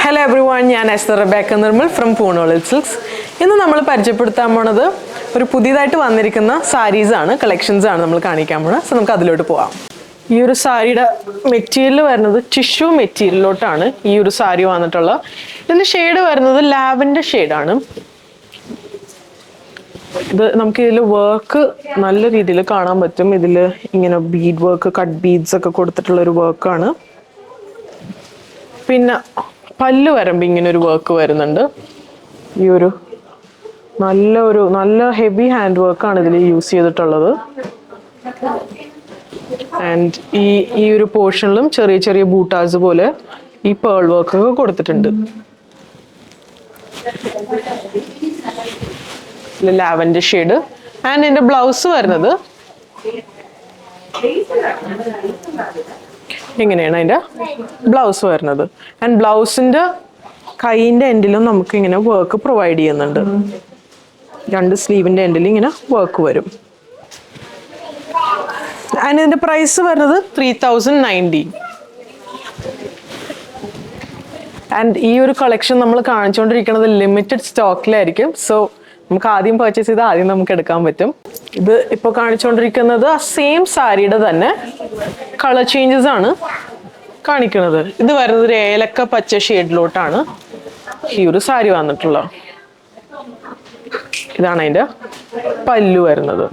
Hello everyone, I am Esther Rebecca Nirmal from Poonolive Silks. ഇന്ന് നമ്മൾ പരിചയപ്പെടുത്താൻ പോണത് ഒരു പുതിയതായിട്ട് വന്നിരിക്കുന്ന സാരീസ് ആണ്, കളക്ഷൻസ് ആണ് നമ്മൾ കാണിക്കാൻ പോണത്. സോ നമുക്ക് അതിലോട്ട് പോവാം. ഈ ഒരു സാരിയുടെ മെറ്റീരിയൽ വരുന്നത് ടിഷ്യൂ മെറ്റീരിയലിലോട്ടാണ് ഈ ഒരു സാരി വന്നിട്ടുള്ളത്. ഇതിന്റെ ഷെയ്ഡ് വരുന്നത് ലാവൻഡർ ഷെയ്ഡാണ്. ഇത് നമുക്ക് ഇതിൽ വർക്ക് നല്ല രീതിയിൽ കാണാൻ പറ്റും. ഇതിൽ ഇങ്ങനെ ബീഡ് വർക്ക്, കട്ട് ബീഡ്സ് ഒക്കെ കൊടുത്തിട്ടുള്ള ഒരു വർക്കാണ്. പിന്നെ പല്ല് വരുമ്പോൾ ഇങ്ങനെ ഒരു വർക്ക് വരുന്നുണ്ട്. ഈ ഒരു നല്ല ഹെവി ഹാൻഡ് വർക്കാണ് ഇതിൽ യൂസ് ചെയ്തിട്ടുള്ളത്. ആൻഡ് ഈ ഒരു പോർഷനിലും ചെറിയ ചെറിയ ബൂട്ടാസ് പോലെ ഈ പേൾ വർക്ക് ഒക്കെ കൊടുത്തിട്ടുണ്ട്. Lavender shade. ആൻഡ് ഇതിന്റെ ബ്ലൗസ് വരുന്നത് ഇങ്ങനെയാണ് അതിന്റെ ബ്ലൗസ് വരുന്നത്. ആൻഡ് ബ്ലൗസിന്റെ കൈയിന്റെ എൻഡിലും നമുക്ക് ഇങ്ങനെ വർക്ക് പ്രൊവൈഡ് ചെയ്യുന്നുണ്ട്. രണ്ട് സ്ലീവിന്റെ എൻഡിൽ ഇങ്ങനെ വർക്ക് വരും. ആൻഡ് ഇതിന്റെ പ്രൈസ് വരുന്നത് 3090. ആൻഡ് ഈ ഒരു കളക്ഷൻ നമ്മൾ കാണിച്ചുകൊണ്ടിരിക്കുന്നത് ലിമിറ്റഡ് സ്റ്റോക്കിലായിരിക്കും. സോ നമുക്ക് ആദ്യം പർച്ചേസ് ചെയ്താൽ ആദ്യം നമുക്ക് എടുക്കാൻ പറ്റും. ഇത് ഇപ്പോൾ കാണിച്ചുകൊണ്ടിരിക്കുന്നത് ആ സെയിം സാരിയുടെ തന്നെ കളർ ചേഞ്ചസ് ആണ് കാണിക്കുന്നത്. ഇത് വരുന്നത് ഒരു ഏലക്ക പച്ച ഷെയ്ഡിലോട്ടാണ് ഈ ഒരു സാരി വന്നിട്ടുള്ളത്. ഇതാണ് അതിൻ്റെ പല്ലു വരുന്നത്.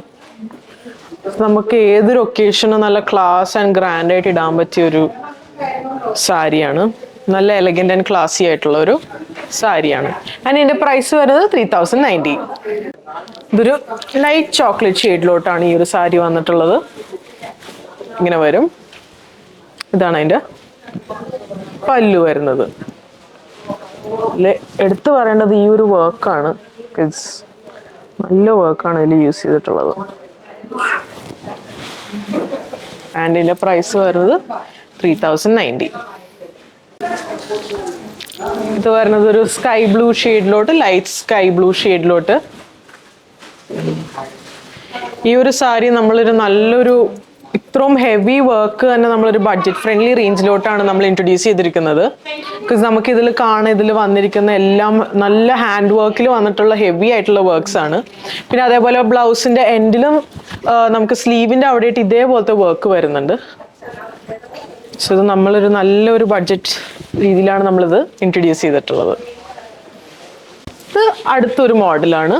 നമുക്ക് ഏതൊരു ഒക്കേഷനും നല്ല ക്ലാസ് ആൻഡ് ഗ്രാൻഡ് ആയിട്ട് ഇടാൻ പറ്റിയ ഒരു സാരിയാണ്. നല്ല എലഗന്റ് ആൻഡ് ക്ലാസി ആയിട്ടുള്ള ഒരു സാരിയാണ്. ആൻഡ് ഇതിന്റെ പ്രൈസ് വരുന്നത് 3090. ഇതൊരു ലൈറ്റ് ചോക്ലേറ്റ് ഷെയ്ഡിലോട്ടാണ് ഈ ഒരു സാരി വന്നിട്ടുള്ളത്. ഇങ്ങനെ വരും. ഇതാണ് അതിന്റെ പല്ലു വരുന്നത്. എടുത്തു പറയേണ്ടത് ഈ ഒരു വർക്കാണ്. നല്ല വർക്കാണ് ഇതിൽ യൂസ് ചെയ്തിട്ടുള്ളത്. ആൻഡ് ഇതിന്റെ പ്രൈസ് വരുന്നത് 3090. ഇത് വരുന്നത് ഒരു സ്കൈ ബ്ലൂ ഷെയ്ഡിലോട്ട്, ലൈറ്റ് സ്കൈ ബ്ലൂ ഷെയ്ഡിലോട്ട്. ഈ ഒരു സാരി നമ്മളൊരു നല്ലൊരു ഇത്രയും ഹെവി വർക്ക് തന്നെ നമ്മളൊരു ബഡ്ജറ്റ് ഫ്രണ്ട്ലി റേഞ്ചിലോട്ടാണ് നമ്മൾ ഇൻട്രൊഡ്യൂസ് ചെയ്തിരിക്കുന്നത്. ബിക്കോസ് നമുക്ക് ഇതിൽ വന്നിരിക്കുന്ന എല്ലാം നല്ല ഹാൻഡ് വർക്കിൽ വന്നിട്ടുള്ള ഹെവി ആയിട്ടുള്ള വർക്ക്സ് ആണ്. പിന്നെ അതേപോലെ ബ്ലൗസിന്റെ എൻഡിലും നമുക്ക് സ്ലീവിന്റെ അവിടെയായിട്ട് ഇതേപോലത്തെ വർക്ക് വരുന്നുണ്ട്. സോ ഇത് നമ്മളൊരു നല്ലൊരു ബഡ്ജറ്റ് രീതിയിലാണ് നമ്മളിത് ഇൻട്രൊഡ്യൂസ് ചെയ്തിട്ടുള്ളത്. ഇത് അടുത്തൊരു മോഡലാണ്.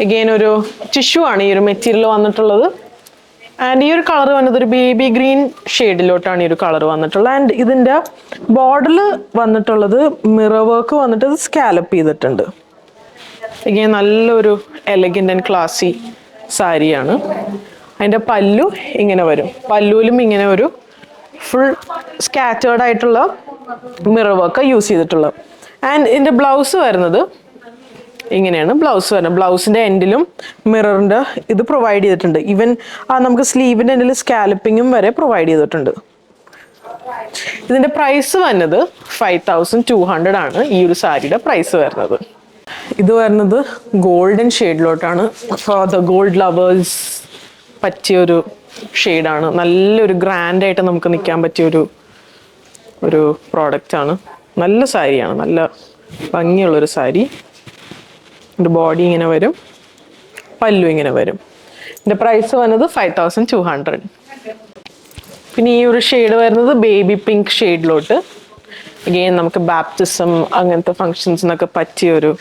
അഗെയിൻ ഒരു ടിഷ്യൂ ആണ് ഈ ഒരു മെറ്റീരിയൽ വന്നിട്ടുള്ളത്. ആൻഡ് ഈ ഒരു കളർ വന്നത് ഒരു ബേബി ഗ്രീൻ ഷെയ്ഡിലോട്ടാണ് ഈ ഒരു കളർ വന്നിട്ടുള്ളത്. ആൻഡ് ഇതിൻ്റെ ബോർഡറിൽ വന്നിട്ടുള്ളത് മിറർ വർക്ക് വന്നിട്ട് ഇത് സ്കാലപ്പ് ചെയ്തിട്ടുണ്ട്. അഗെയിൻ നല്ലൊരു എലഗന്റ് ആൻഡ് ക്ലാസി സാരിയാണ്. അതിൻ്റെ പല്ലു ഇങ്ങനെ വരും. പല്ലുവിലും ഇങ്ങനെ ഒരു ഫുൾ സ്കാറ്റേർഡ് ആയിട്ടുള്ള മിറർ വർക്ക് യൂസ് ചെയ്തിട്ടുള്ളത്. ആൻഡ് ഇതിൻ്റെ ബ്ലൗസ് വരുന്നത് ഇങ്ങനെയാണ്. ബ്ലൗസ് വരുന്നത് ബ്ലൗസിൻ്റെ എൻഡിലും മിററിൻ്റെ ഇത് പ്രൊവൈഡ് ചെയ്തിട്ടുണ്ട്. ഈവൻ നമുക്ക് സ്ലീവിൻ്റെ എൻഡിൽ സ്കാലപ്പിങ്ങും വരെ പ്രൊവൈഡ് ചെയ്തിട്ടുണ്ട്. ഇതിൻ്റെ പ്രൈസ് വരുന്നത് 5200 ആണ് ഈ ഒരു സാരിയുടെ പ്രൈസ് വരുന്നത്. ഇത് വരുന്നത് ഗോൾഡൻ ഷെയ്ഡിലോട്ടാണ്. ഫോർ ദ ഗോൾഡ് ലവേഴ്സ് പറ്റിയൊരു ഷെയ്ഡാണ്. നല്ലൊരു ഗ്രാൻഡായിട്ട് നമുക്ക് നിൽക്കാൻ പറ്റിയൊരു പ്രോഡക്റ്റാണ്. നല്ല സാരിയാണ്, നല്ല ഭംഗിയുള്ളൊരു സാരി. എൻ്റെ ബോഡി ഇങ്ങനെ വരും, പല്ലു ഇങ്ങനെ വരും. എൻ്റെ പ്രൈസ് വന്നത് 5200. പിന്നെ ഈ ഒരു ഷെയ്ഡ് വരുന്നത് ബേബി പിങ്ക് ഷെയ്ഡിലോട്ട്. അഗെയിൻ നമുക്ക് ബാപ്റ്റിസം അങ്ങനത്തെ ഫങ്ഷൻസിനൊക്കെ പറ്റിയൊരു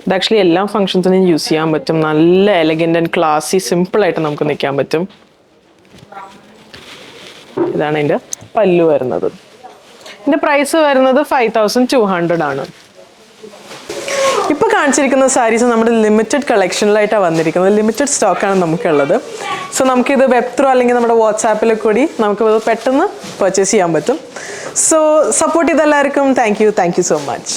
ഇത് ആക്ച്വലി എല്ലാ ഫങ്ഷൻസിനും യൂസ് ചെയ്യാൻ പറ്റും. നല്ല എലഗന്റ് ആൻഡ് ക്ലാസി സിമ്പിളായിട്ട് നമുക്ക് നിൽക്കാൻ പറ്റും. ഇതാണ് എൻ്റെ പല്ലു വരുന്നത്. ഇതിൻ്റെ പ്രൈസ് വരുന്നത് 5200 ആണ്. ഇപ്പോൾ കാണിച്ചിരിക്കുന്ന സാരീസ് നമ്മുടെ ലിമിറ്റഡ് കളക്ഷനിലായിട്ടാണ് വന്നിരിക്കുന്നത്. ലിമിറ്റഡ് സ്റ്റോക്കാണ് നമുക്കുള്ളത്. സോ നമുക്കിത് വെബ് ത്രൂ അല്ലെങ്കിൽ നമ്മുടെ വാട്സാപ്പിൽ കൂടി നമുക്ക് പെട്ടെന്ന് പർച്ചേസ് ചെയ്യാൻ പറ്റും. സോ സപ്പോർട്ട് ചെയ്ത എല്ലാവർക്കും താങ്ക് യു സോ മച്ച്.